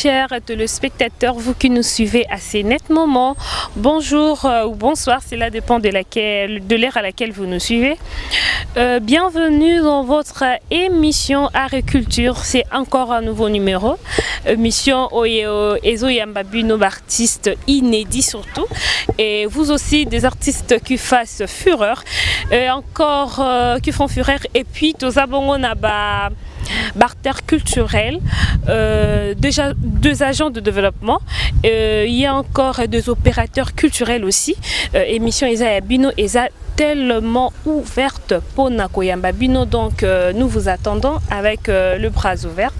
chers téléspectateurs, vous qui nous suivez à ces nets moments, bonjour ou bonsoir, cela dépend de l'heure à laquelle vous nous suivez. Bienvenue dans votre émission Art et Culture, c'est encore un nouveau numéro. Émission Ezo Yambabino, artistes inédits surtout, et vous aussi des artistes qui fassent fureur, et encore qui font fureur, et puis tous abonnés à barter culturel, déjà 2 agents de développement, il y a encore des opérateurs culturels aussi. Émission Eza Bino Eza tellement ouverte pour Nakoyamba Bino, donc nous vous attendons avec le bras ouvert.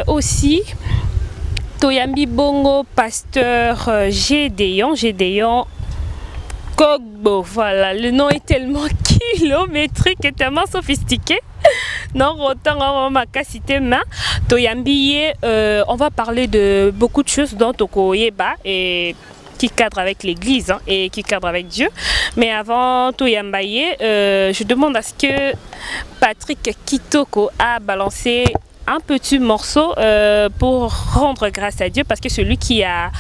Aussi Toyambi Bongo, pasteur Gédéon Kogbo, voilà, le nom est tellement kilométrique et tellement sophistiqué. Non, autant on m'a cité main. Toyambi, on va parler de beaucoup de choses dans Tokoyeba et qui cadre avec l'église et qui cadre avec Dieu. Mais avant Toyambaye, je demande à ce que Patrick Kitoko a balancé un petit morceau pour rendre grâce à Dieu, parce que c'est lui qui a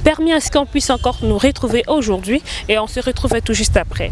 permis à ce qu'on puisse encore nous retrouver aujourd'hui, et on se retrouve tout juste après.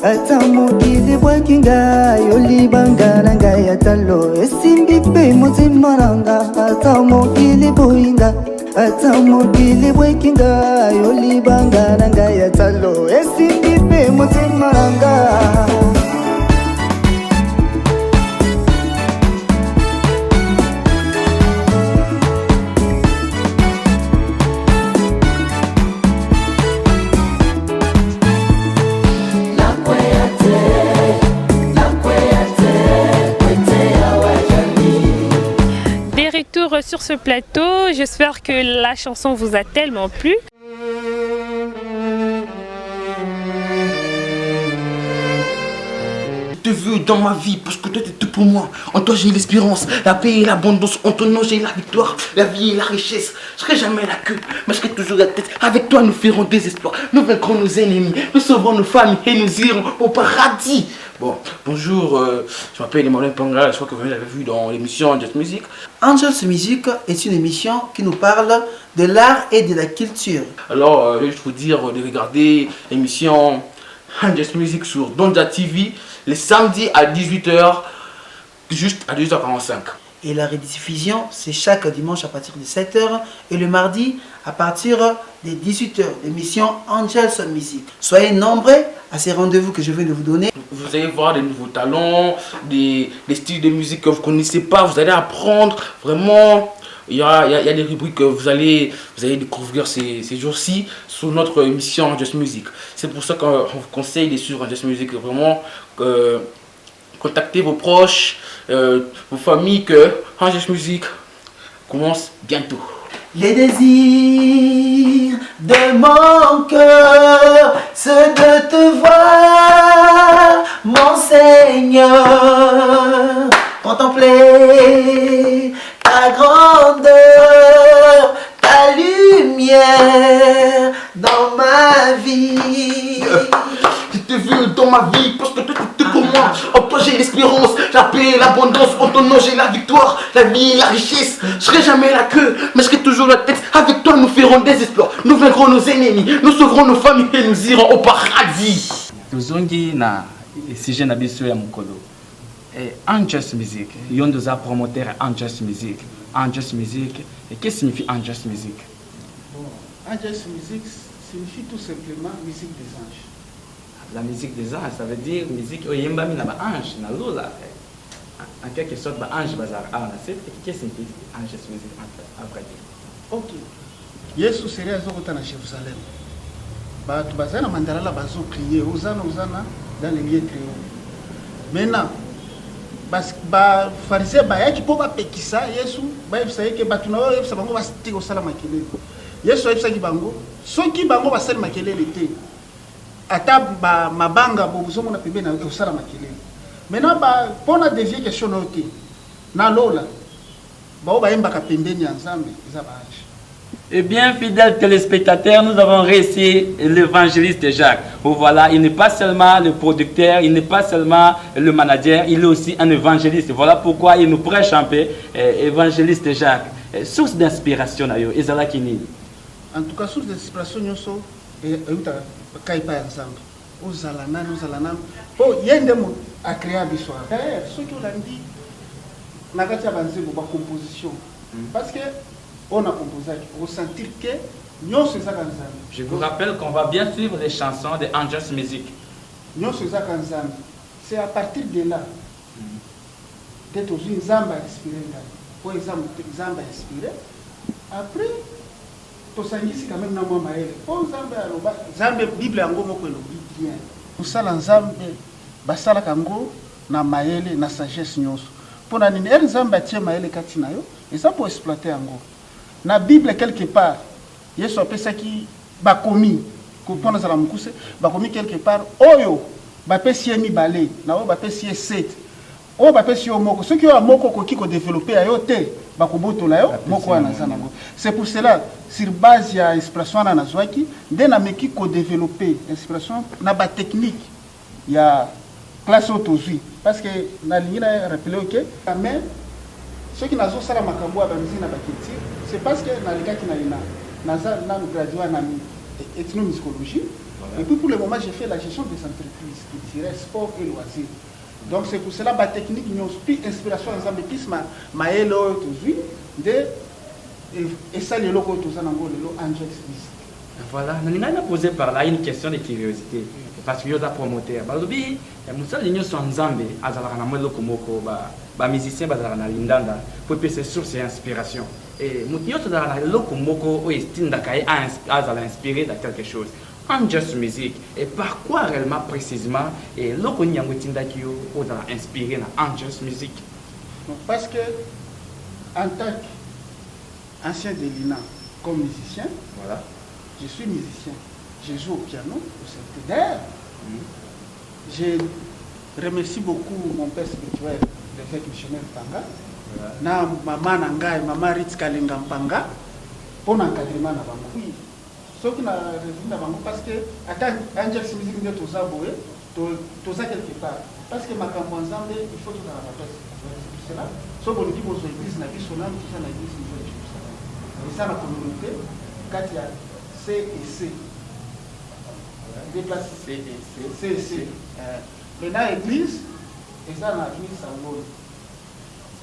Atamukili bwakinga yolibanga nanga yatalo esimbi pe muzimaranga atamukili buinga atamukili bwakinga yolibanga nanga yatalo esimbi pe muzimaranga. Sur ce plateau, j'espère que la chanson vous a tellement plu. Je te veux dans ma vie parce que toi t'es tout pour moi. En toi j'ai l'espérance, la paix et l'abondance. En ton nom j'ai la victoire, la vie et la richesse. Je serai jamais la queue, mais je serai toujours la tête. Avec toi nous ferons des espoirs, nous vaincrons nos ennemis, nous sauverons nos familles et nous irons au paradis. Bon, bonjour, je m'appelle Emmanuel Panga, je crois que vous l'avez vu dans l'émission Angels Music. Angels Music est une émission qui nous parle de l'art et de la culture. Alors, je vais vous dire de regarder l'émission Angels Music sur Donja TV les samedis à 18h, juste à 18h45. Et la rediffusion, c'est chaque dimanche à partir de 7h et le mardi à partir de 18h, l'émission Angels Music. Soyez nombreux à ces rendez-vous que je viens de vous donner. Vous allez voir des nouveaux talents, des styles de musique que vous ne connaissez pas, vous allez apprendre. Vraiment, il y a des rubriques que vous allez découvrir ces jours-ci sur notre émission Angels Music. C'est pour ça qu'on vous conseille de suivre Angels Music. Vraiment, contactez vos proches, vos familles, que Angels Music commence bientôt. Les désirs de mon cœur, c'est de te voir, mon Seigneur, contempler ta grandeur, ta lumière dans ma vie. Je te veux dans ma vie parce que toi t'es tout pour moi. En toi j'ai l'espérance, la paix et l'abondance. En ton nom j'ai la victoire, la vie et la richesse. Je serai jamais la queue, mais je serai toujours la tête. Avec toi nous ferons des exploits, nous vaincrons nos ennemis, nous sauverons nos familles et nous irons au paradis. Tozongi na sujet na biso ya mukolo. Angels Music, yondo za promoteur Angels Music. Angels Music, et qu'est-ce que signifie Angels Music? Angels Music signifie tout simplement musique des anges. La musique des anges, ça veut dire musique oyembami na ba ange na lola. En quelque sorte ba ange bazar ala c'est qu'est-ce que signifie Angels Music en vrai? OK. Yesu serait azokota na Jérusalem. Ba tu bazana mandala bazo prier, Hosanna Hosanna dans les lieux très hauts. Maintenant, bafarisien bayaki mpo bapekisa yesu bayebisa ye ke bato na oyo oyebisa bango basite kosala makelele. Yesu ayebisaki bango soki bango basali makelele te ata mabanga bozomona pembeni na kosala makelele. Maintenant mpona devie question na yo te na lola bao bayembaka pembeni ya Nzambe eza baage. Eh bien, fidèles téléspectateurs, nous avons réussi l'évangéliste Jacques. Voilà, il n'est pas seulement le producteur, il n'est pas seulement le manager, il est aussi un évangéliste. Voilà pourquoi il nous prêche un peu, évangéliste Jacques. Source d'inspiration, ezala kini. En tout cas, source d'inspiration, nyoso, kaipa ya Nzambe. Ozala nani. Po yende mo a créé biso. D'ailleurs, ceux qui ont dit, nakati ya banzembo ba composition. Parce que on a composé pour sentir que nous sommes Nzambe. Je vous rappelle qu'on va bien suivre les chansons de Angels Music. Nous sommes Nzambe. C'est à partir de là que tous les Nzambe a inspiré. Pour exemple, Nzambe a inspiré. Après, tout ça c'est quand même na moi maël. Pour Nzambe Bible yango moko elobi bien. Kusala Nzambe basala kango na maël na sagesse nyonso. Pour na nini Nzambe atie maël kati na yo, et ça pour exploiter yango. Na Bible quelque part, Yesu apesaki bakomi kopona za la mukuse, bakomi quelque part oyo bapesi mibale na oyo bapesi 7. Oyo bapesi yo moko, ceux qui ont moko koki ko développer ayo te bakobotola yo moko wana zanango. C'est pour cela sur base ya inspiration na nazwaki nde na meki ko développer inspiration na ba technique ya classe autozui parce que na lingina rappeler que quand même ceux qui n'ont pas makambo à musique na bakiti c'est parce que na lika qui na gradué en ethnomusicologie et puis pour le moment j'ai fait la gestion des entreprises qui dirait sport et loisirs. Donc c'est pour cela la technique nous plus inspiration ensemble plus ma elo toujours de et ça les locaux tous en anglais le Angels Music. Voilà, nous avons posé par là une question de curiosité parce que nous avons promoteur. Balobi, nous sommes les gens Nzambe, azala na mwelo komoko ba musicien bazala na lindanda pour passer sur ces inspirations. Et nous sommes dans la lokomoko ou estime d'akaye azala inspiré de quelque chose. Angels Music et par quoi réellement précisément et lokoni yango tindakio ozala inspiré na Angels Music. Parce que en tant qu'ancien de l'INA comme musicien, voilà. Je suis musicien, je joue au piano, au synthé. Je remercie beaucoup mon père spirituel, l'évêque missionnaire Panga, na maman Nangai, maman Ritz Kalinga Panga, pour l'encadrement na bango. Oui, ce qui n'a pas bango parce que attends, Angels Music de tout ça boé, tout ça quelque part. Parce que ma campagne ensemble, il faut tout dans la place. C'est cela. Ce qu'on dit aux églises, na vie sonante, tout ça na église, il faut tout ça. Et ça la communauté, quand il y a C et C. Déplace C et C. Maintenant, l'église, et ça, on a fini ça.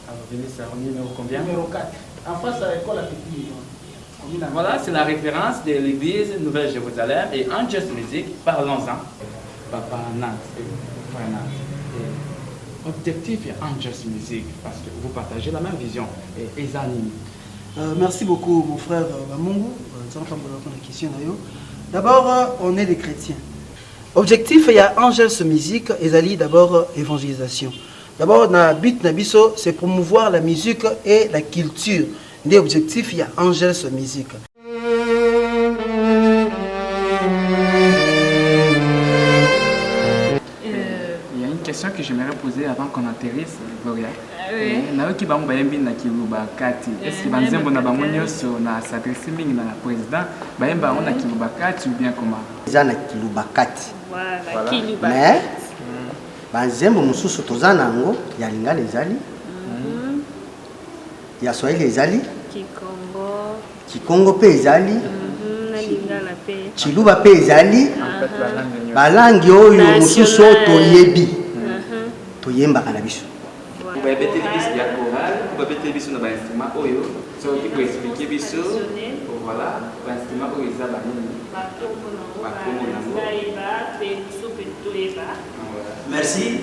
Alors, venez ça, numéro combien? Numéro 4. En face à l'école à Pépi. Voilà, c'est la référence de l'église Nouvelle-Jérusalem et Angels Music. Parlons-en. Papa Nantes. Objectif est Angels Music parce que vous partagez la même vision. Et Zanini. Merci beaucoup, mon frère Bamungu. D'abord, on est des chrétiens. Objectif, il y a Angels Music et d'abord évangélisation. D'abord, le but nabiso, c'est promouvoir la musique et la culture. Des objectifs, il y a Angels Music. Que j'aimerais poser avant qu'on atterrisse, Gloria. Naoki bango bayembi na kiluba kati. Est-ce que banzembo na bango nyoso na s'adresser mingi na président bayemba on na kiluba kati ou bien comment? Zana kiluba kati. Voilà, kiluba. Mais banzembo mususu tozana ngo ya lingala ezali. Ya Swahili ezali. Kikongo pe ezali. Na lingala pe. Chiluba pe ezali. Balangi oyo mususu toyebi. Toyemba kana biso. Ba bete biso ya choral, ba bete biso na ba instrument oyo, so qui peut expliquer biso. Voilà, ba instrument oyo za ba nini. Merci.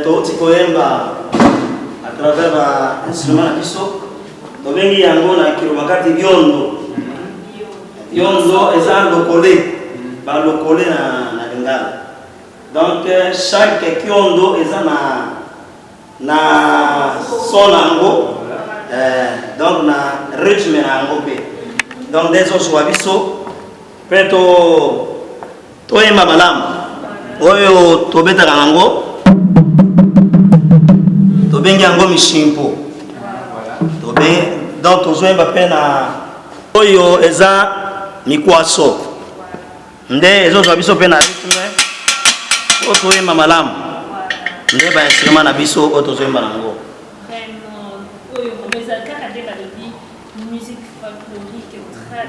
Toti koyemba à travers ba instrument na biso. To bengi yango na kilobakati biondo. Biondo eza lokole. Ba lokole na lingala. Donc chaque kiondo est na son ango, donc na rythme ango pe. Donc des autres wabiso, peto toyemba malamu. Oyo tobeta kango, tobengi ango mishimpo. Donc tozoyemba pe na oyo eza mikwaso. Nde ezo wabiso pe na rythme. Otoyemba malamu. Nde ba instrument na biso otozoyemba nango. Vraiment, oyo bomezaka adeka lobi musique folklorique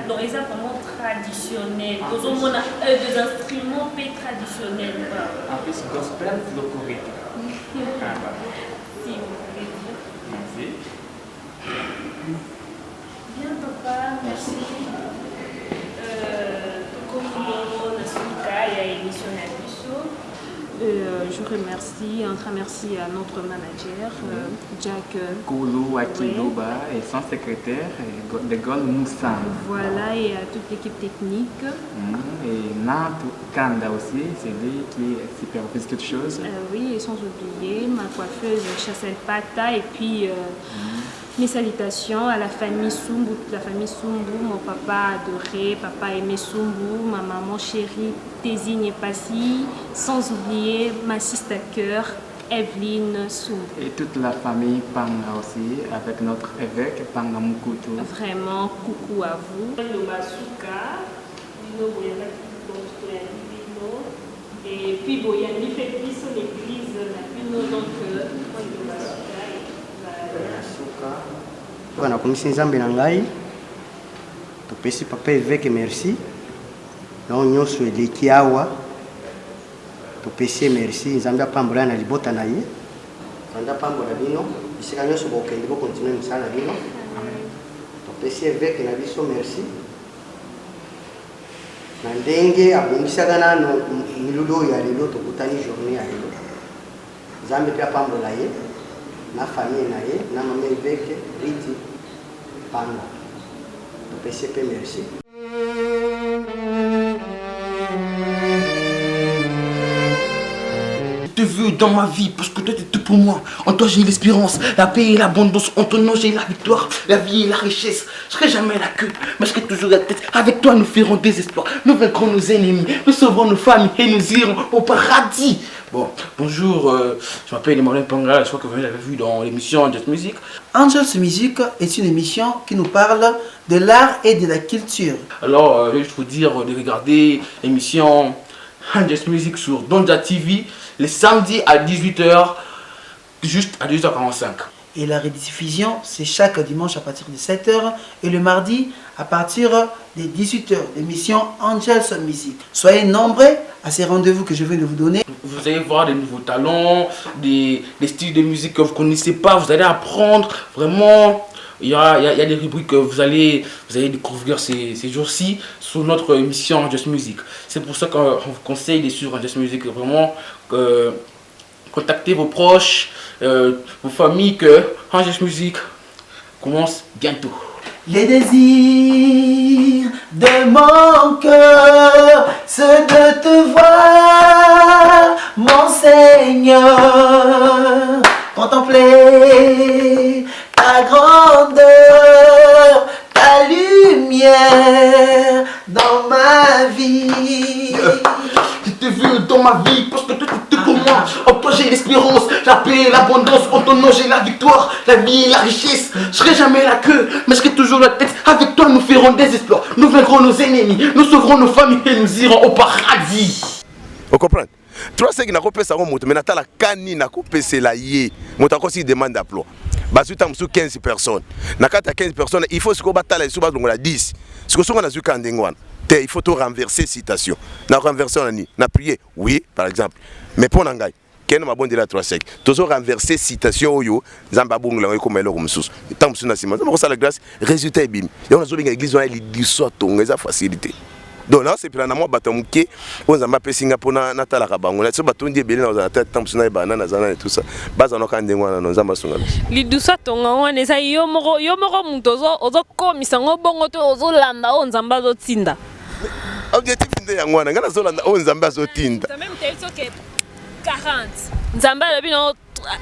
donc eza vraiment traditionnel. Ozomona des instruments peu traditionnels. En plus gospel folklorique. Si vous voulez dire. Merci. Bien papa, merci. Tokomilo nasuka ya émission na biso. Je remercie, un grand merci à notre manager, Jack Koulou Akilouba et son secrétaire, de Gol Moussa. Voilà, et à toute l'équipe technique. Et Nat Kanda aussi, c'est lui qui supervise toutes choses. Oui, et sans oublier ma coiffeuse Chassel Pata et puis mes salutations à la famille Sumbu, toute la famille Sumbu, mon papa adoré, papa aimé Sumbu, ma maman chérie Tésine Passi, sans oublier ma sister cœur Evelyne Sumbu. Et toute la famille Panga aussi, avec notre évêque Panga Mukutu. Vraiment, coucou à vous. Le Masuka, et puis Boyani fait plus sur l'église, donc wana komisi nzambe na ngai topesi papa évêque merci na nyonso eleki awa topesi merci nzambe apambola na libota na ye nzambe apambola bino bisika nyonso bokende bokontinue mosala na bino topesi évêque na biso merci na ndenge abongisaka nano milulu oyo ya lelo tokutani journée ya lelo nzambe mpe apambola ye na famille na ye na mama évêque Riti Panga topesi mpe merci. Je te veux dans ma vie parce que toi t'es tout pour moi. En toi j'ai l'espérance, la paix et l'abondance. En ton nom j'ai la victoire, la vie et la richesse. Je serai jamais la queue, mais je serai toujours la tête. Avec toi nous ferons des exploits. Nous vaincrons nos ennemis, nous sauverons nos familles et nous irons au paradis. Bon, bonjour, je m'appelle Emmanuel Panga, je crois que vous l'avez vu dans l'émission Angels Music. Angels Music est une émission qui nous parle de l'art et de la culture. Alors, je vais juste vous dire de regarder l'émission Angels Music sur Donja TV les samedis à 18h, juste à 18h45. Et la rediffusion, c'est chaque dimanche à partir de 7h et le mardi à partir de 18h, l'émission Angels Music. Soyez nombreux à ces rendez-vous que je viens de vous donner. Vous allez voir des nouveaux talents, des styles de musique que vous ne connaissez pas, vous allez apprendre vraiment. Il y a des rubriques que vous allez découvrir ces jours-ci sur notre émission Angels Music. C'est pour ça qu'on vous conseille de suivre Angels Music. Vraiment, contactez vos proches, vos familles, que Angels Music commence bientôt. Les désirs de mon cœur, c'est de te voir, mon Seigneur, contempler ta grandeur, ta lumière dans ma vie. Je te veux dans ma vie parce que toi tu es pour moi. En toi j'ai l'espérance, la paix et l'abondance. En ton nom j'ai la victoire, la vie et la richesse. Je serai jamais la queue, mais je serai toujours la tête. Avec toi nous ferons des exploits. Nous vaincrons nos ennemis, nous sauverons nos familles et nous irons au paradis. Vous comprenez? 3-5 n'a pas ça mais natala kani n'a pas la yé. Monta aussi demande d'emploi. Basuta msu 15 personnes. Nakata 15 personnes, il faut ce qu'on batale sur la 10. Ce que sont na zuka ndengwana. Il faut tout renverser citation. Na renverser on na prier. Oui, par exemple. Mais pour nangai, ken ma bonne de la 3-5. Toujours renverser citation yo, zamba bongla ko melo comme sous. Tant msu na sima. Ça ça la grâce, résultat bim. Et on a zolinga église on a l'histoire tonga facilité. Donc là c'est pour na moi batamuke on zamba pe Singapour na tala ka bango na so batondi belé na tata tamsu na banana zana et tout ça baza no ka ndengwana no zamba sunga lidusa tonga wana esa yo moko mutu ozo komisa ngo bongo to ozo landa o nzamba zo tinda objectif nde yangwana ngana zo landa o nzamba zo tinda ça même t'es que 40. Nzamba le bino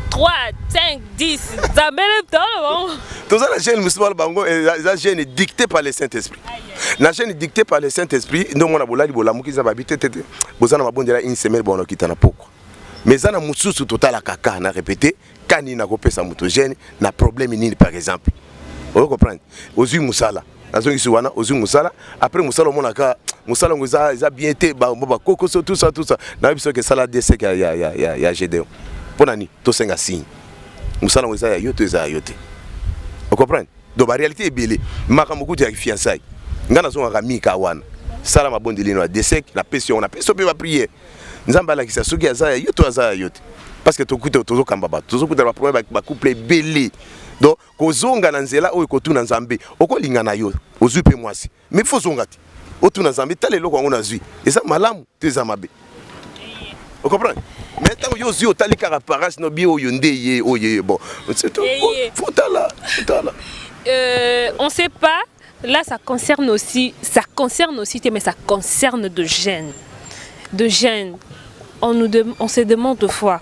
3, 5, 10. Nzamba le temps. Tout ça, la chaîne musulmane bango, la chaîne est dictée par le Saint-Esprit. La chaîne est dictée par le Saint-Esprit. Nous, on a bolali bolamu qui s'abat habité. Bozana mabondela une semaine bon qui t'en a poko. Mais ça na mususu total à kaka na répété. Kani na kopé sa mutogène na problème ni par exemple. Vous comprenez? Ozu musala. Nazongi suwana ozu musala. Après musala mon aka musala ngoza za bien été ba koko tout ça. Na biso que sala DC ya Gédéon. Ponani to senga signe. Musala ngoza ya yoto za yote. Vous comprenez? Donc la réalité est belle. Makamoko de fiançailles. Ngana zonga kamika wana. Sala mabondeli no DC la pression on a pression pe ba prier. Nzamba la kisa soki aza yoto aza yote. Parce que tokuta tozo kambaba. Tozo kuta ba problème ba couple belé. Donc kozonga na nzela oyo kotuna nzambe. Okolinga na yo. Ozui pe mwasi. Mais faut zonga ti. Otuna nzambe tale loko ngo na zui. Eza malamu teza mabe. Vous comprenez? Mais tant que yo tali kara parage no bi oyo ndeye oye bon. C'est tout. Faut là. On sait pas. Là, ça concerne aussi, mais ça concerne de jeunes. On se demande deux fois,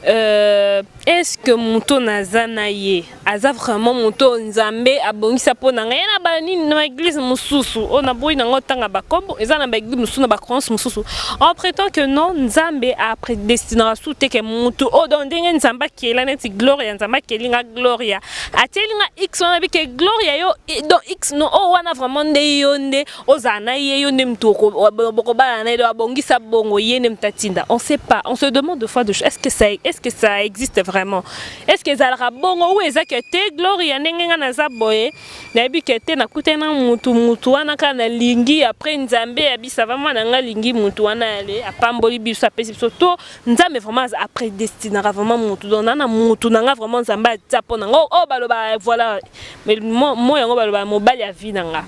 est-ce que Mouto Nazanaye, Aza vraiment Mouto Nzambe, Abongisa Ponanga, Yana Bani, na église Moussousou, on a beau n'en autant à Bakombo, et Zana Bagli Moussou, na Bakons Moussou. On prétend que non, Nzambe a prédestiné à sous que Mouto, oh, dans Dingen Nzamba qui est là, net Gloria, Nzamba qui est là, Gloria. A Telinga X, on a vu que Gloria, yo, dans X, non, oh, on a vraiment des yonde, Ozana, yonde Mtoko, Bokoba, Abongisa Bongo, Yenem Tatinda. On sait pas, on se demande deux fois de est-ce que ça existe vraiment? Est-ce que ça a bon ou est-ce que te gloria nenga na zaboye na bi kete na kutena mutu wana kana lingi après nzambe abisa vraiment na lingi mutu wana ale apamboli biso apesi biso to nzambe vraiment après destinera vraiment mutu dona na mutu nanga vraiment nzamba tsapo nanga oh baloba voilà mais moi yango baloba mobali ya vie nanga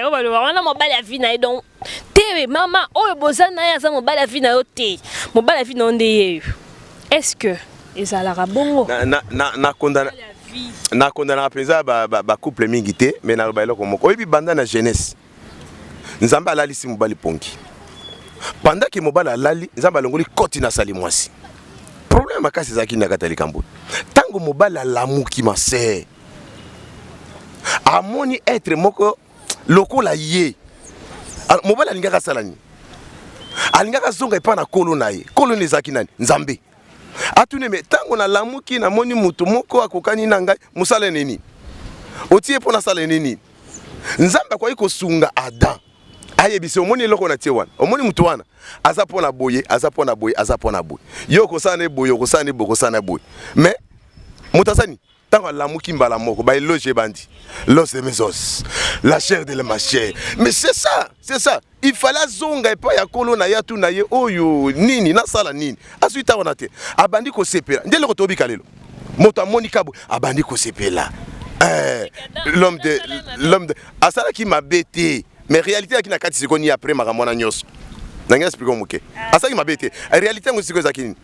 oh baloba wana mobali ya vie na donc te mama oh bozana ya za mobali ya vie na yo te mobali ya vie na onde est-ce que ezalaka bongo na condamna peza ba couple mingi te mais na ba eloko moko oyebi banda na jeunesse nzamba alalisi mobali ponki pendant que mobali alali nzamba alongoli koti na sali mwasi problème makasi ezalaki na katali kambo tango mobali alamuki mase amoni être moko lokola ye mobali alingaka salani alingaka zonga epa na kolo na ye kolo nezaki nani nzambe atune me tango na lamuki na moni mutu moko akokani na ngai musala nini otie pona sala nini nzamba kwa iko sunga Adam ayebise omoni loko na tie wana omoni mutu wana aza pona boye yo kosana boye kosana boye kosana boye mais mutasani tango lamuki mbala moko ba eloge bandi l'os de mes os la chair de ma chair mais c'est ça il fallait zonga epa ya kolo na ya tu na ye oyo nini na sala nini asuita wana te abandi ko sepela ndele ko tobi kalelo moto amoni kabo abandi ko sepela l'homme de asala ki mabete mais réalité ya ki na kati sikoni après makamona nyos na ngi explique moke asala ki mabete réalité ngo siko zakini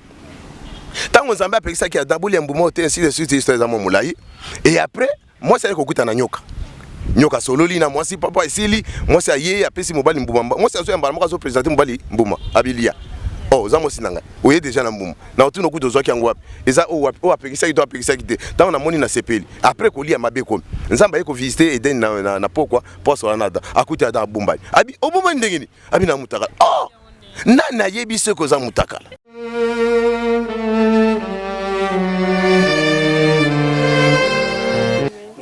tango nzambe apekisa ki adabuli mbumo te ainsi de suite histoire za momulai et après moi c'est kokuta na nyoka nyoka sololi na mwasi papa esili mwasi aye apesi mobali mbuma mwasi azo yambala moko azo présenter mobali mbuma abilia oh za mwasi nanga oye déjà na mbuma na otuno kuto zwaki yango wapi eza o wapi o apekisa ki to apekisa ki te tango na moni na sepeli après kolia mabe komi nzamba yeko visiter eden na pokwa poso wana da akuti ada bumbali abi obuma ndengeni abi na mutaka oh nana yebi se ko za mutaka.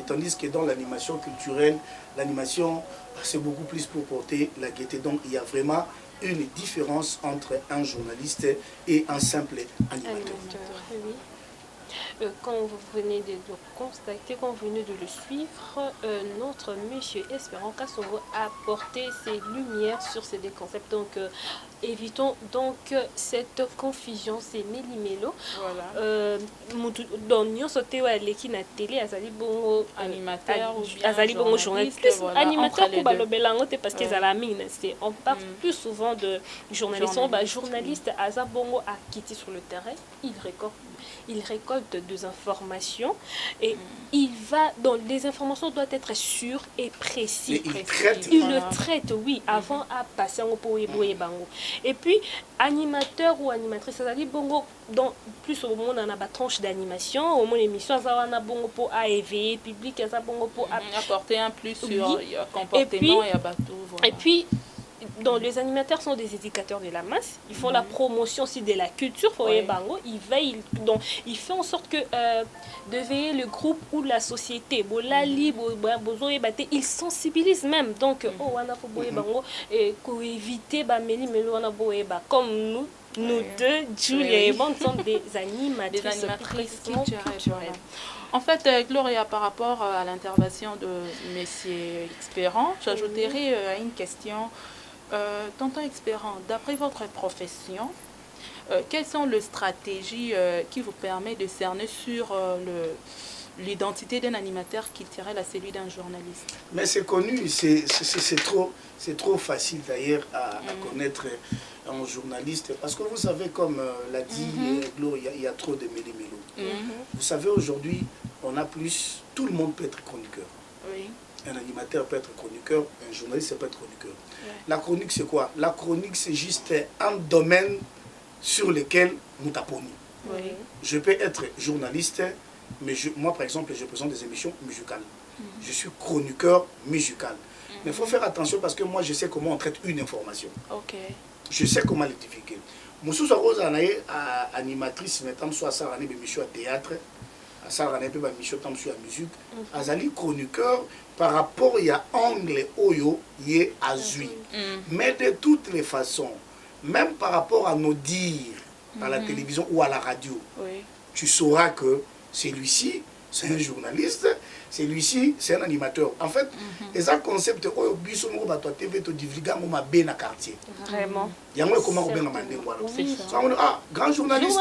Tandis que dans l'animation culturelle, l'animation c'est beaucoup plus pour porter la gaieté. Donc il y a vraiment une différence entre un journaliste et un simple animateur. Oui. Quand vous venez de le constater, quand vous venez de le suivre, notre monsieur Espérant Kassongo a porté ses lumières sur ces deux concepts. Donc, évitons donc cette confusion, ces méli-mélo. Voilà. Dans nous sauté à l'équipe na télé, azali bongo animateur ou azali bongo journaliste. Animateur pour balobelangote parce qu'ils a la mine. On parle plus souvent de journalistes. Journaliste azabongo a quitté sur le terrain. Il récolte. il récolte des informations et il va, donc les informations doivent être sûres et précises. Il le traite, oui, avant à passer au Poéboé Bango. Et puis, animateur ou animatrice, ça dit bongo, dans plus au monde, on a une tranche d'animation, au monde émission, ça on a bongo pour éveiller le public, ça bongo pour apporter un plus sur le comportement et à bateau. Et puis, donc, les animateurs sont des éducateurs de la masse, ils font la promotion aussi de la culture, Bango, ils veillent, donc ils font en sorte que de veiller le groupe ou la société, ils sensibilisent même, donc Bango, pour éviter comme nous deux, Julia et Yvonne, sont des animatrices culturelles. En fait, Gloria, par rapport à l'intervention de M. Expérant, j'ajouterai à une question. Tonton Expérant, d'après votre profession, quelles sont les stratégies qui vous permettent de cerner sur l'identité d'un animateur culturel à celui d'un journaliste? Mais c'est connu, c'est trop facile d'ailleurs à connaître un journaliste, parce que vous savez, comme l'a dit Glo, il y a trop de méli-mélo. Vous savez, aujourd'hui, on a plus, tout le monde peut être chroniqueur. Oui. Un animateur peut être chroniqueur, un journaliste peut être chroniqueur. Ouais. La chronique, c'est quoi? La chronique, c'est juste un domaine sur lequel nous tapons. Oui. Je peux être journaliste, mais moi, par exemple, je présente des émissions musicales. Je suis chroniqueur musical. Mais il faut faire attention parce que moi, je sais comment on traite une information. Je sais comment les divulguer. Moussou Rose est animatrice, mais tant soit ça, on a une émission à théâtre. Ça on a peu mission tam sur la musique azali chroniqueur par rapport il y a angle oyo yé azui mais de toutes les façons, même par rapport à nos dires à la télévision ou à la radio, tu sauras que celui-ci c'est un journaliste, celui-ci c'est un animateur. En fait, les concepts oyo biso mo ba TV to divulga mo mabe na quartier. Vraiment. Yango comment bien mandé voilà. Ah, grand journaliste.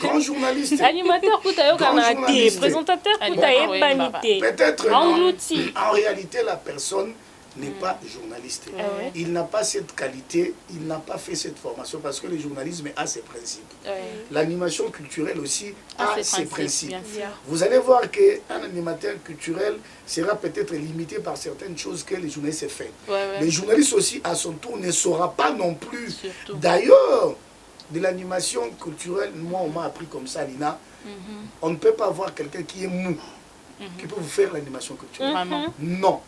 Grand journaliste. Animateur kutayo kanate, présentateur kutayo banité. Peut-être en réalité la personne n'est pas journaliste. Il n'a pas cette qualité, il n'a pas fait cette formation parce que le journalisme a ses principes. L'animation culturelle aussi a ses principes. Vous allez voir qu'un animateur culturel sera peut-être limité par certaines choses que les journalistes font. Les journalistes aussi, à son tour, ne saura pas non plus. D'ailleurs, de l'animation culturelle, moi on m'a appris comme ça, Lina, on ne peut pas voir quelqu'un qui est mou. Qui peut vous faire l'animation culturelle. Non.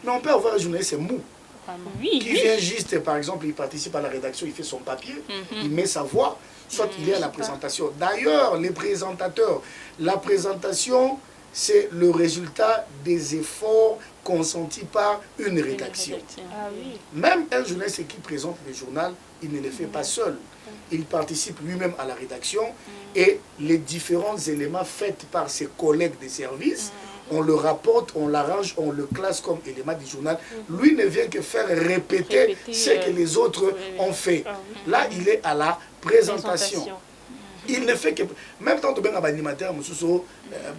Mais on peut avoir un journaliste mou. Qui vient juste, par exemple, il participe à la rédaction, il fait son papier, il met sa voix, soit il est à la présentation. D'ailleurs, les présentateurs, la présentation, c'est le résultat des efforts consentis par une rédaction. Même un journaliste qui présente le journal, il ne le fait pas seul. Il participe lui-même à la rédaction et les différents éléments faits par ses collègues des services, on le rapporte, on l'arrange, on le classe comme élément du journal. Lui ne vient que faire répéter ce que les autres ont fait. Là, il est à la présentation. Il ne fait que... Même tant que bien animateur,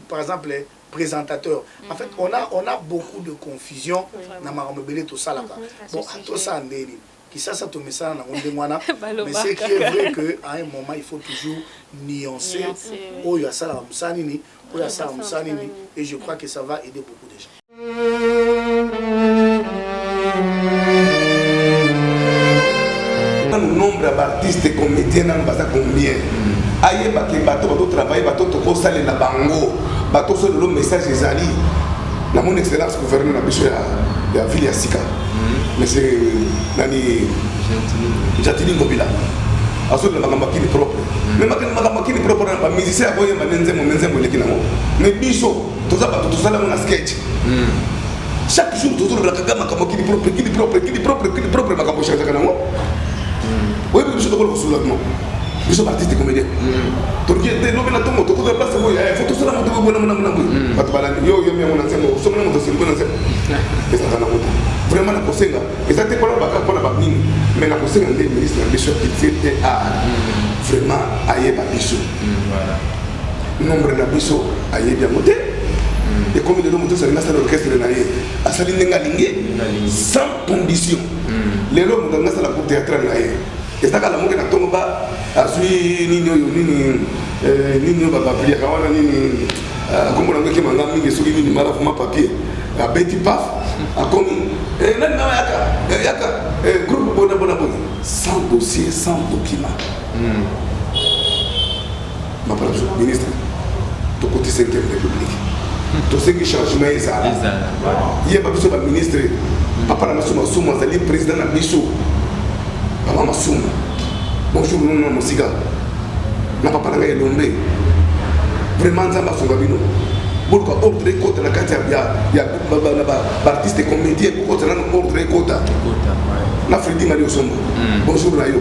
par exemple, les présentateurs. En fait, on a beaucoup de confusion dans ma tout ça là-bas. Bon, tout ça, qui ça te met ça dans mais c'est qui est vrai qu'à un moment, il faut toujours nuancer. Oh, il y a ça là, oh, il y a ça, et je crois que ça va aider beaucoup de gens. Le nombre d'artistes et comédiens dans combien? Aïe, bateau travail, bateau to saler la bango, bateau sur le message des alliés. La mon excellence gouverneur de la ville de Sika. Mais c'est Nani Jatili Mobila. Aso la mamakini propre. Mais mamakini propre na musicien aboye manenze moleki nango. Mais biso tout ça mon sketch. Chaque jour tout le kagama mamakini propre makambo chaque nango. Oui, biso to ko soulagement. Biso artiste comédien. Donc il était nommé la tombe to ko place boy. Faut tout ça mo to bona mona. Batbala yo me mona nzembo. So mona mo to silbona nzembo. Et ça na moto. Vraiment la posenga exactement pour la baka pour la bakini mais la posenga des ministres des choses qui fait vraiment aïe babiso nombre de babiso aïe bien monté et comme de l'homme tout ça dans l'orchestre de naïe à saline ngalingé sans condition les hommes dans la pour théâtre naïe Et ça, quand la monnaie n'a pas, a suivi nini bapapier, kawana nini, comme on a dit, on a mis sur nini malafuma papier, a bêti paf, a commis, et là, yaka, groupe bona, sans dossier, sans document. Ma parole, ministre, de côté 5e République. Tout ce qui change, mais ça. Il y a pas besoin de ministre, papa la souma, c'est le président de la Bissou. Papa ma souma. Bonjour, non, mon cigare. Na papa la gagne l'ombre. Vraiment, ça m'a fait gabino. Pourquoi ordre côté la carte il y a artiste comédien pour côté la ordre côté. La Freddy Mario Sombo. Bonjour Rayo.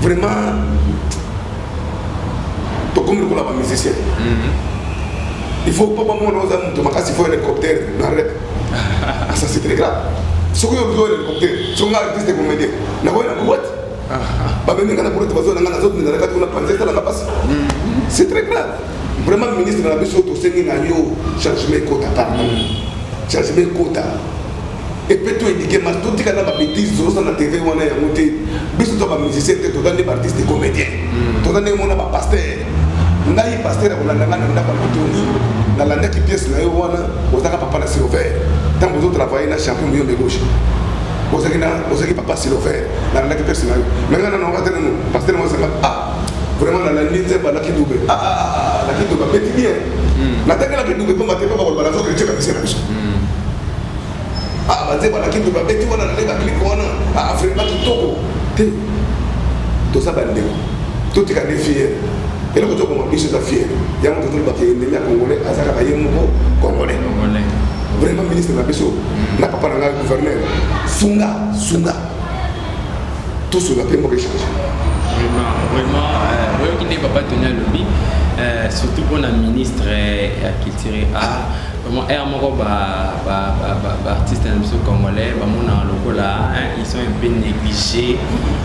Vraiment, tu comme le collab musicien. Il faut pas moi nos amis, tu m'as faut un hélicoptère, ça c'est très grave. Si vous avez un hélicoptère, si vous avez un artiste comédien, vous avez une boîte. C'est très grave. Vraiment, le ministre de la Bissau, tout ce qui a changement de quota. Changement de quota. Et peut-être indiquer, mais tout ce qui a des bêtises, sur la TV, on a monté. Bissau, tu as des musiciens, tu as des artistes comédiens. Tu as des pasteurs. Ngai pasteur on a nanga kwa Tony na landa ki pièce na yo wana ozaka papa na Silver tant vous travailler na champion million de gauche ozaki papa Silver na landa ki pièce na yo mais ngana na ngata no pasteur mo sanga vraiment na la ninze ba la ki double la ki double petit bien na tanga la ki double ko mate pa ko bala zo chrétien ka bisena biso banze ba la ki double petit wana na leba clip wana afrika kitoko te to sa bande tout est fier. Et là, quand on a fier, il y a un peu de Congolais, Azaka Congolais. Vraiment, ministre de la Bissau, n'a pas parlé avec le gouverneur. Sunga. Tout ce qu'on a fait pour échanger. Vraiment, qui n'est pas tenu à l'objet, surtout pour la ministre culture vraiment artistes congolais ils sont un peu négligés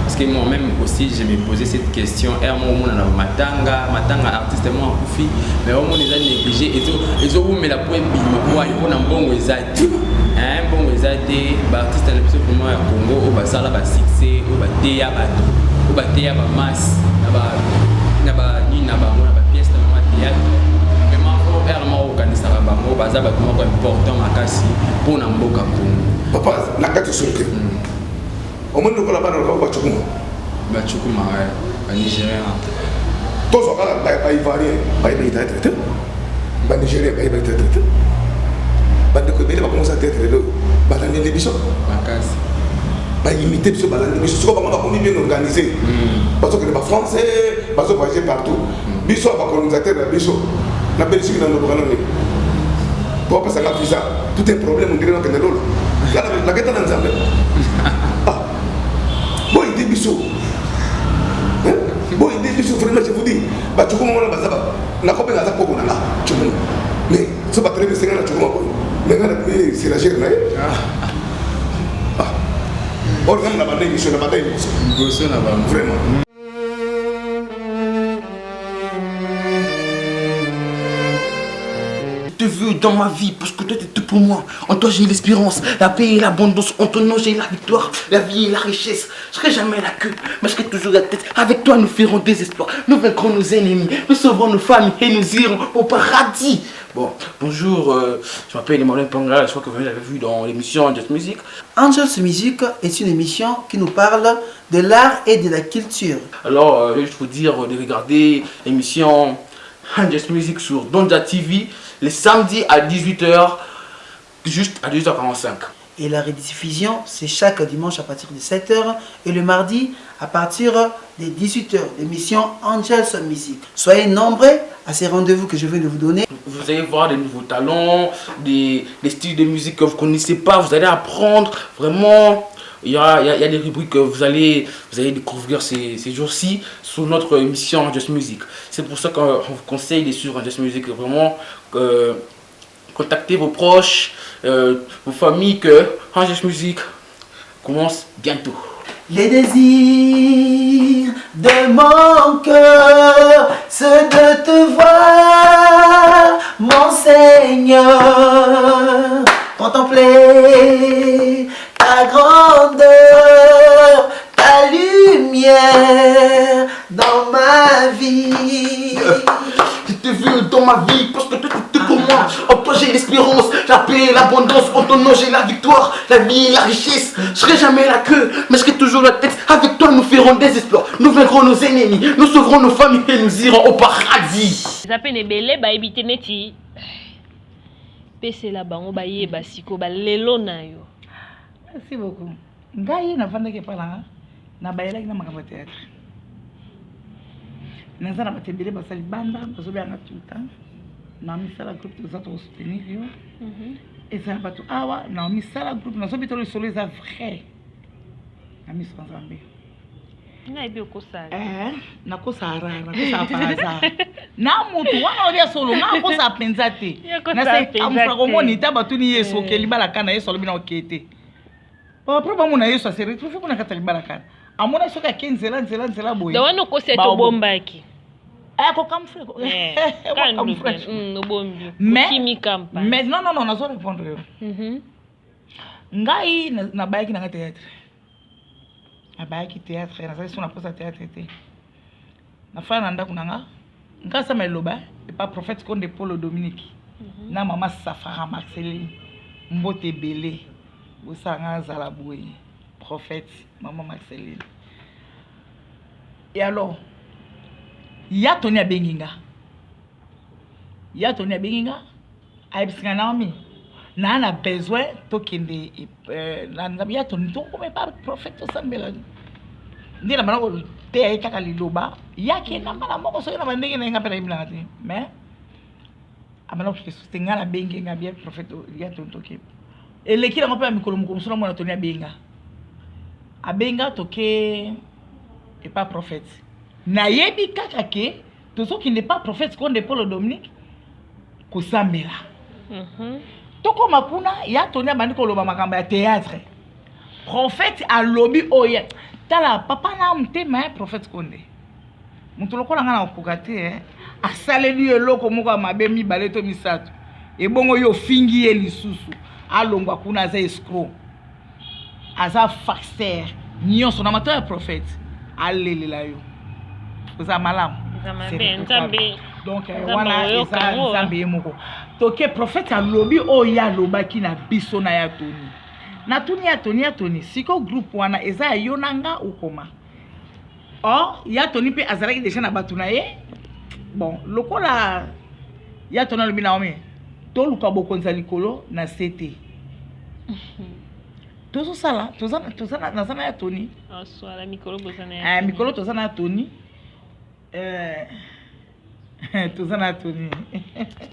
parce que moi-même aussi je me posais cette question matanga artiste moi koufi mais au moins ils ont négligé et ont mis la pointe pour un bon artiste vraiment à Congo au basala ba succès au bateya masse na ba pièce na théâtre organiser bango baza bato moko important makasi pour na mboka Congo. Papa na kati sonke. Au moins nous là-bas dans le Tchoukouma. Tchoukouma ba Nigérien. Tous on va ba Ivoirien, ba traité. Ba Nigérien ba traité. Ba de Kobele va commencer à être là. Ba la ndé biso. Makasi. Ba imiter biso ba la ndé biso. Souvent ba bien organisé. Parce que les Français, ba voyager partout. Biso ba colonisateur na biso. La Belgique dans le Brésil. Pour passer la visa, tout est problème, on dirait que c'est l'eau. La guette dans Zambie. Bon, il dit bisous. Bon, il dit bisous, vraiment, je vous dis. Tu comprends, on a bazaba. La copine a ta coco, on a là. Mais, ce pas très bien, c'est un choukou. Mais, c'est la gère, là. Or, on a la bataille, je la bataille. Vraiment. Vu dans ma vie parce que toi t'es tout pour moi. En toi j'ai l'espérance, la paix et l'abondance. En ton nom j'ai la victoire, la vie et la richesse. Je serai jamais la queue, mais je serai toujours la tête. Avec toi nous ferons des exploits. Nous vaincrons nos ennemis, nous sauverons nos familles et nous irons au paradis. Bon, bonjour, je m'appelle Emmanuel Pangala, je crois que vous l'avez vu dans l'émission Just Music. Angels Music est une émission qui nous parle de l'art et de la culture. Alors, je vais juste vous dire de regarder l'émission Just Music sur Donja TV. Les samedis à 18h, juste à 18h45. Et la rediffusion, c'est chaque dimanche à partir de 7h et le mardi à partir de 18h, l'émission Angels Music. Soyez nombreux à ces rendez-vous que je viens de vous donner. Vous allez voir des nouveaux talents, des styles de musique que vous ne connaissez pas, vous allez apprendre vraiment. Il y a des rubriques que vous allez découvrir ces jours-ci sur notre émission Just Music. C'est pour ça qu'on vous conseille de suivre Just Music. Vraiment, contactez vos proches, vos familles, que Just Music commence bientôt. Les désirs de mon cœur, c'est de te voir, mon Seigneur, contempler ta grandeur, ta lumière. lumière dans ma vie. Je t'ai vu dans ma vie parce que toi tu es comme moi. En toi j'ai l'espérance, la paix, l'abondance. En ton nom j'ai la victoire, la vie, la richesse. Je serai jamais la queue, mais je serai toujours la tête. Avec toi nous ferons des exploits. Nous vaincrons nos ennemis, nous sauverons nos familles et nous irons au paradis. Zape ne belé ba ebite neti. Pese la bango ba yeba siko ba lelo na yo. Merci beaucoup. Ngai na vandeke pala na bayela na makambo théâtre. Nazana batembele basali banda bazobe anga tout le temps. Na misala groupe de autres soutenir yo. Et ça va tout awa na misala groupe na so bitolo solo za vrai. Na misala Nzambe. Na ibi okosala. Na kosara, na kosaparaza. Na mutu wana olia solo na kosa penza te. Na se amfra komoni ta batuni yeso ke libala kana yeso lobi na okete. Après ba mona yeso se retrouve kuna kata libala kana. Amona soka 15 nzela boye. Da wana ko seto bombaki. Ko kamfre ko. Kamfre. No bombi. Kimi kampa. Mais non, na zo répondre yo. Ngai na bayaki na théâtre. Abayaki théâtre, na sasa sona posa théâtre te. Na fa na ndako nanga. Ngasa meloba et pas prophète Konde Paul Dominique. Na mama Safara Marceline. Mbote belé. Bosanga zala boye. Prophète maman Marceline. Et alors ya Tony Abenginga. Ya Tony Abenginga. Aibisanga Naomi. Na na besoin tokende na ya Tony to comme pas prophète Sambela. Ndina manako te ay kaka liloba. Ya ke na mala moko so na mandenge na ngapela imlati. Mais amana ko sustenga na Benginga bien prophète ya Tony toke. Eleki na ngapela mikolo moko so na mona Tony Abenga. Abenga toke et pas prophète. Na yebi kaka ke to so qui n'est pas prophète Konde Paul Dominique ko Sambela. Toko makuna ya Tony abandi ko loba makamba ya théâtre. Prophète a lobby oya. Tala papa na mtema prophète Konde. Mutu lokola ngana okukate asaleli eloko moko mabe mibale to misato. E bongo yo fingi ye lisusu. Alongwa kuna za escroc. Aza farceur. Nyonso na mato ya prophète. Alelela yo. Oza malamu. Donc wana eza Nzambe moko. Toke prophète a lobby oya lobaki na biso na ya Tony. Na Tony siko groupe wana eza yonanga ukoma. Or ya Tony pe azalaki déjà na batu na ye. Bon, lokola ya Tony lobi na ome. To luka bokonza likolo na CT. Tozo sala, tozana nazana ya Tony. Swala mikolo bozana ya. Mikolo tozana ya Tony. Tozana Tony.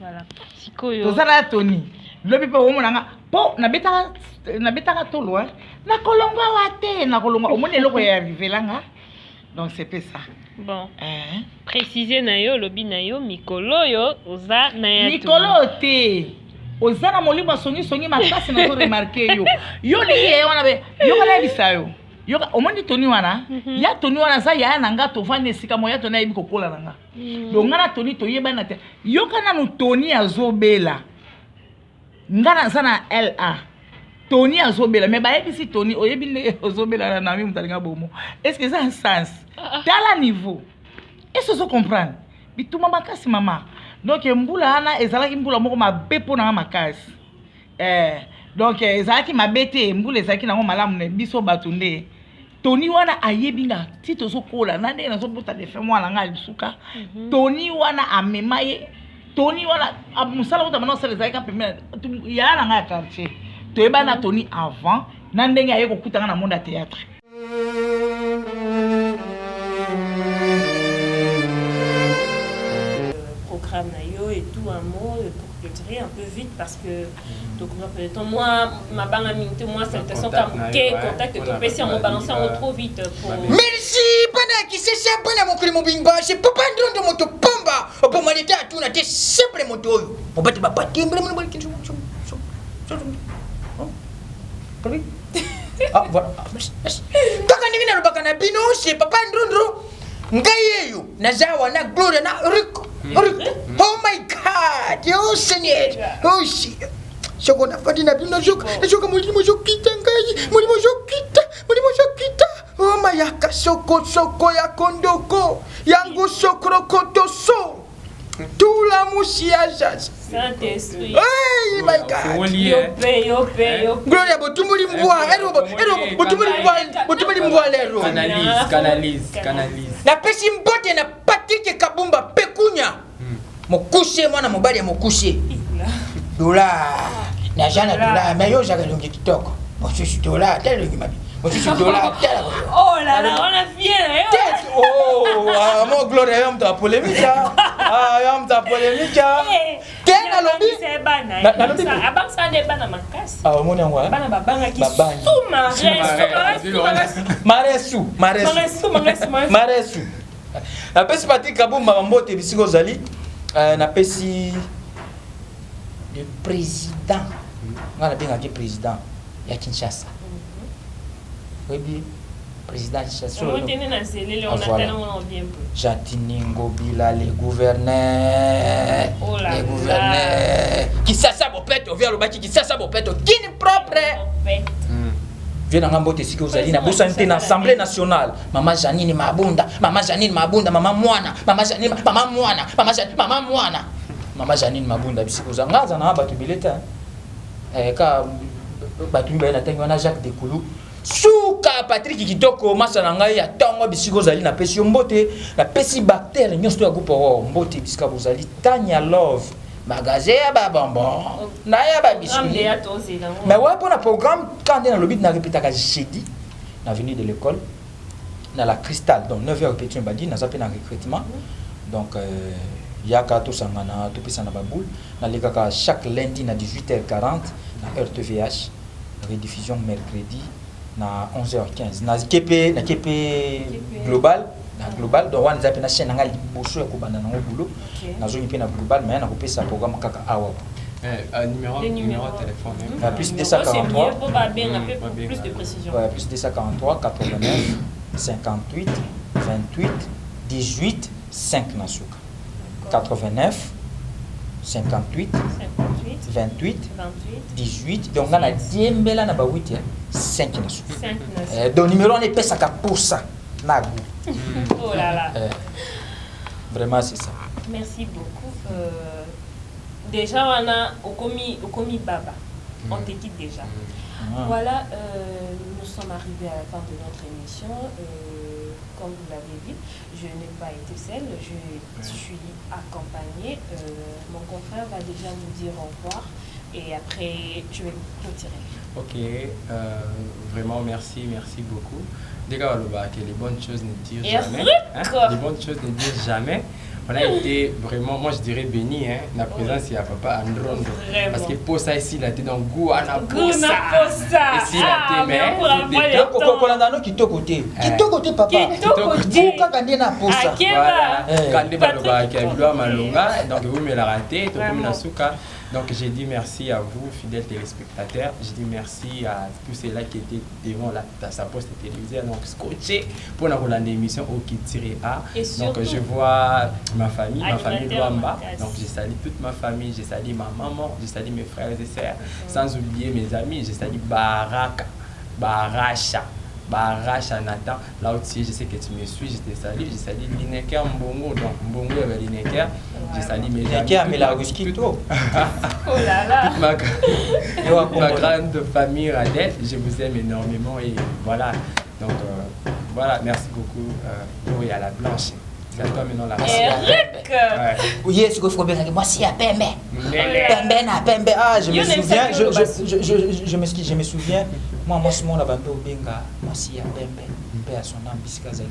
Voilà. Sikoyo. Tozana Tony. Lobi pe womo nanga po na betaka tolo na kolongwa wate na kolongwa omone loko ya arrivelanga. Donc c'était ça. Bon. Préciser na yo lobi na yo mikolo yo oza na ya Tony. Mikolo te. Oza na molimo songi makasi na to remarquer yo. Yo ni ye wana be yo kana bisayo. Yo omoni Tony wana ya Tony wana za ya nanga to vane sika moya Tony ayibi kokola nanga. Donc ngana Tony to yeba na te. Yo kana no Tony azobela. Ngana sana LA. Tony azobela mais ba yebisi Tony oyebi ne azobela na mi mutalinga bomo. Est-ce que ça a un sens? Dans le niveau. Est-ce que vous comprenez? Bituma makasi mama. Donc mbula ana ezalaki mbula moko mabe pona makasi. Donc ezalaki mabete mbula ezalaki nango malamu ne biso batunde. Tony wana ayebinga ti tozokola na ndenge nazobota defe mwana nga lisuka. Tony wana amemaye. Tony wana musala uta mana sala ezalaki pemela ya na nga quartier. Toyeba na Tony avant na ndenge ayeko kutanga na monde théâtre. Programme nayo et tout un mot pour clôturer un peu vite parce que donc moi ma banque minute moi salutation comme quel contact ton PC on balance trop vite pour Merci pendant qui c'est ça pendant mon climat bimba c'est pas de moto pomba pour moi l'état tout na te simple moto pour battre ma patte ah voilà kaka ndingi na lubaka na bino c'est papa ndondro ngayeyo nazawa na glory na rico. Oh my God, oh Seigneur, oh shit. Shoko na fadi na bino shoko mulimo shokita ngai, mulimo shokita. Oh my yaka soko soko ya kondoko yango sokrokotoso tula musiajas Saint-Esprit. Hey my God. Yo pe. Gloria botumuli mbwa. Ero botumuli mbwa lero. Canalise. Na pesi mbote na Patrick Kabumba pekunya. Mokushe mwana mobali ya mokushe. Dola. Na jana dola mais yo jaka longi kitoko. Mosusu dola tele longi mabi. Mosusu dola tele. Oh là là, on a fier. Oh, mon Gloria yo mta polémique. Yo mta polémique. Tena lobi. Na lobi. Abangsa ne bana makasi. Moni ngwa. Bana babanga ki Maresu. Na pesi Patrick Kabumba mbote bisiko zali. Na pesi le président. Ngana benga ki président ya Kinshasa. Oui, président Kinshasa. On tenait na selele, on a tellement bien peu. Jatiningo Bila les gouverneurs. Oh là les gouverneurs. Kinshasa bopeto via lobaki Kinshasa bopeto kini propre. Viens en mbote siko zali na bosa nte na Assemblée nationale. Mama Janine Mabunda, mama mwana, mama mwana. Mama Janine Mabunda bisiko zangaza na batu bileta. Ka batu mbena tengo na Jacques Dekulu. Suka Patrick Kitoko masa na ngai ya tongo bisiko zali na pesi mbote na pesi bactérie nyonso ya groupe mbote bisika bozali tanya love magasin ya babambo na ya babiscuit mais ouais pour le programme quand on a le but na répétaka jeudi na avenue de l'école na la Cristal donc 9h répétition badi na zape na recrutement donc yaka to sangana to pesa na baboule na lekaka chaque lundi na 18h40 na RTVH rediffusion mercredi na 11h15 na KP global donc on zape na chaîne nga liboso ya kobanda na boulot na zone pe na global mais na kopesa programme kaka awa numéro de téléphone plus 243 plus de précision plus 243 89 58 28 18 5 na suka 89 58 28 18 donc on a diembela na ba 8 5 na suka donc numéro on est pesa ka pour ça nagu. Oh là là. Vraiment c'est ça. Merci beaucoup. Déjà on a Okomi Baba. On te quitte déjà. Voilà, nous sommes arrivés à la fin de notre émission. Comme vous l'avez dit, je n'ai pas été seule, je suis accompagnée. Mon confrère va déjà nous dire au revoir et après je vais clôturer. Ok, vraiment merci beaucoup. Des gars, les bonnes choses ne disent jamais. Les bonnes choses ne disent jamais. On a été vraiment, moi je dirais béni, la présence il y a papa Andron. Parce que pour ça ici, il a été dans goût à la posa. Ici, il a été mais. Kitoko papa. Kitoko kandi na posa. Voilà. Kandi baloba qui a voulu malonga. Donc vous me la raté, tout comme na suka. Donc j'ai dit merci à vous, fidèles téléspectateurs. J'ai dit merci à tous ceux-là qui étaient devant sa poste télévisée, donc scotché pour la émission au Kitire A. Donc je vois ma famille Luamba. Donc je salue toute ma famille, je salue ma maman, je salue mes frères et sœurs, sans oublier mes amis, je salue Baracha Nathan, là aussi je sais que tu me suis, je te salue, je salue Lineker Mbongo, donc Mbongo avec Lineker, je salue mes amis. Oh là là. Ma grande famille Radel, je vous aime énormément et voilà. Donc voilà, merci beaucoup Gloria à la Blanche. C'est à toi maintenant la race. Oui, est-ce que faut bien moi si à Pembe. Pembe. Ah, je me souviens. Moi ce moment là Bambe Obenga, moi si à Pembe, père son âme Biskazali.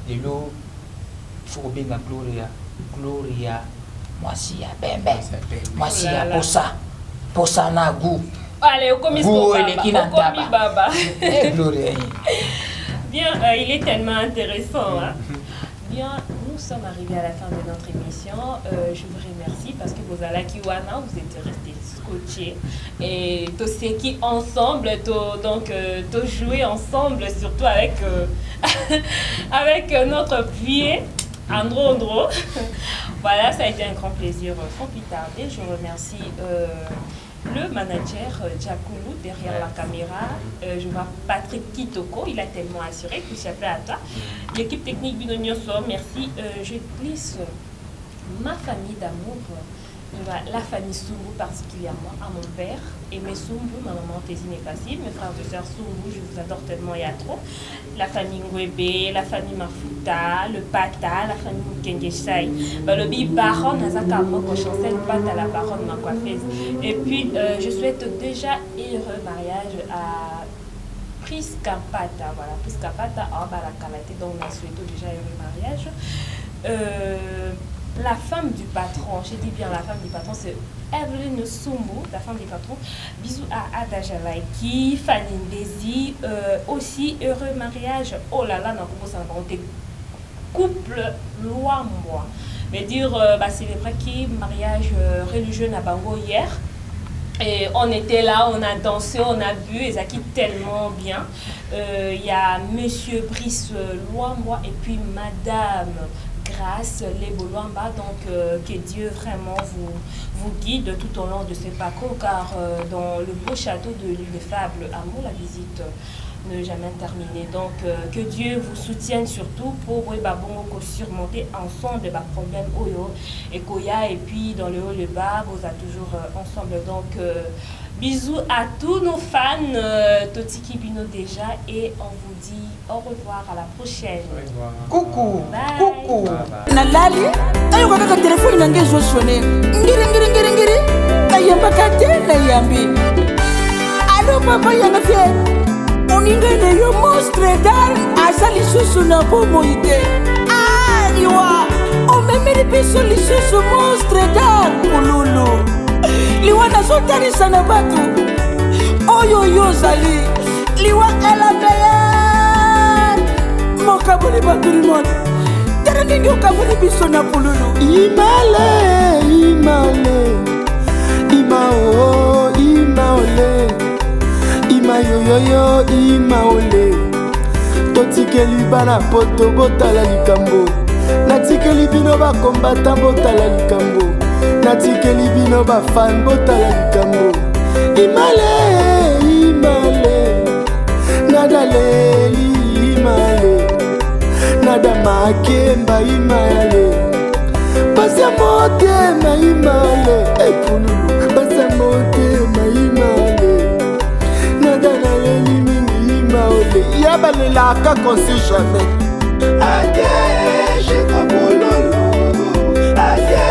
Lelo faut Obenga Gloria. Moi si à Pembe. Moi si à Posa na goût. Allez, au commis Baba. Gloria. Bien, il est tellement intéressant. Bien, nous sommes arrivés à la fin de notre émission. Je vous remercie parce que vous allez à Kiwana, vous êtes restés scotchés et tous ceux qui ensemble, donc jouer ensemble, surtout avec avec notre pied Andro. Voilà, ça a été un grand plaisir. Sans plus tarder, je remercie le manager Giacomo derrière la caméra. Je vois Patrick Kitoko, il a tellement assuré que j'ai appelé à toi. L'équipe technique Binonioso, merci. Je glisse ma famille d'amour. La famille Sumbu particulièrement, à mon père, et mes Sumbu, ma maman Tésine est passive, mes frères et sœurs Sumbu, je vous adore tellement, il y a trop. La famille Ngwebe, la famille Mafuta, le Pata, la famille Mukengesai. Le Bibaron, Nazaka Moko, Chancel Pata, la baronne, ma coiffeuse. Et puis, je souhaite déjà heureux mariage à Priska Pata, voilà, Priska Pata, la Kalate, donc on a souhaité déjà heureux mariage. La femme du patron, j'ai dit bien la femme du patron, c'est Evelyn Sumbu, la femme du patron. Bisous à Ada Jalaiki, Fanny Ndezi, aussi heureux mariage. Oh là là, on couple Loambois. Mais dire, c'est le vrai qui mariage religieux à Bango hier. Et on était là, on a dansé, on a bu, et ça quitte tellement bien. Il y a Monsieur Brice Loambois et puis Madame Grâce les Bolwamba, donc que Dieu vraiment vous guide tout au long de ce parcours, car dans le beau château de l'île des Fables, Amour, la visite ne jamais terminée. Donc que Dieu vous soutienne surtout pour surmonter ensemble les problèmes Oyo et Koya, et puis dans le haut le bas, vous êtes toujours ensemble. Donc bisous à tous nos fans, Totiki Bino déjà, et on vous dit au revoir, à la prochaine. Coucou. Bye. Coucou. Nalali, ayo kaka telefoni nange zo sonner. Ngiri. Kayamba kate na yambi. Allo papa yana fie. Oningene yo monstre dar azali susu na bomo ite. Aliwa, o memeli peso li susu monstre dar kululu. Liwa na zotari sana batu. Oyo yo zali. Liwa elabaya. Mokabuli baturimon. Terendingi ukabuli biso na pululu. Imale. Imao, imaole. Imayoyoyo, imaole. Totikeli bana poto botala likambo. Natikeli bino ba kombata botala likambo. Natikeli bino ba fan botala likambo. Imale. Nadaleli imale. Nada makemba imale. Basa motema imale. Epululu basa motema imale. Nada naleli mingi imaole. Yabalelaka qu'on sait jamais. Adieu, j'ai pas bololo. Adieu,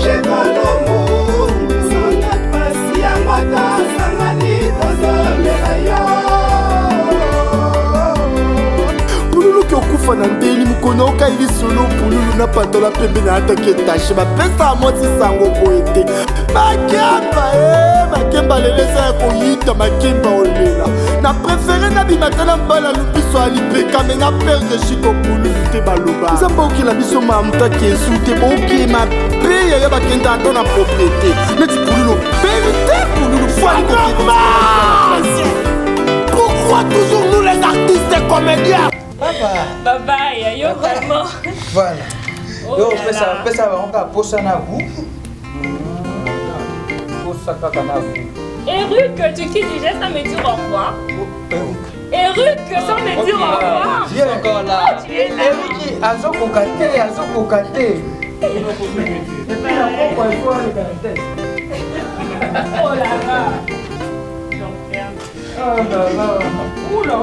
j'ai pas l'amour. Son appasi à mata sangani tozolera yo. Okufa na ndeli mukono okaili solo pululu na patola pembe na atake tache bapesa moti sango boete makemba leleza ya koyita makemba olela na préféré na bimatana mbala lubiso alipeka me na perde chiko pululu te baloba nzambe okila biso mamutaki esu te bookili mabe yaya bakenda ata na propriété neti pululu vérité pululu pourquoi toujours nous les artistes et comédiens? Bye, yo vraiment. Voilà. Yo pesa bango posa na vous. Posa kaka na vous. Eric, tu quittes déjà sans me dire au revoir. Eric, sans me dire au revoir. Viens encore là. Eric, azoko kate. Et puis la propre il faut aller dans le test. Oh là là. Oh là là. Oula.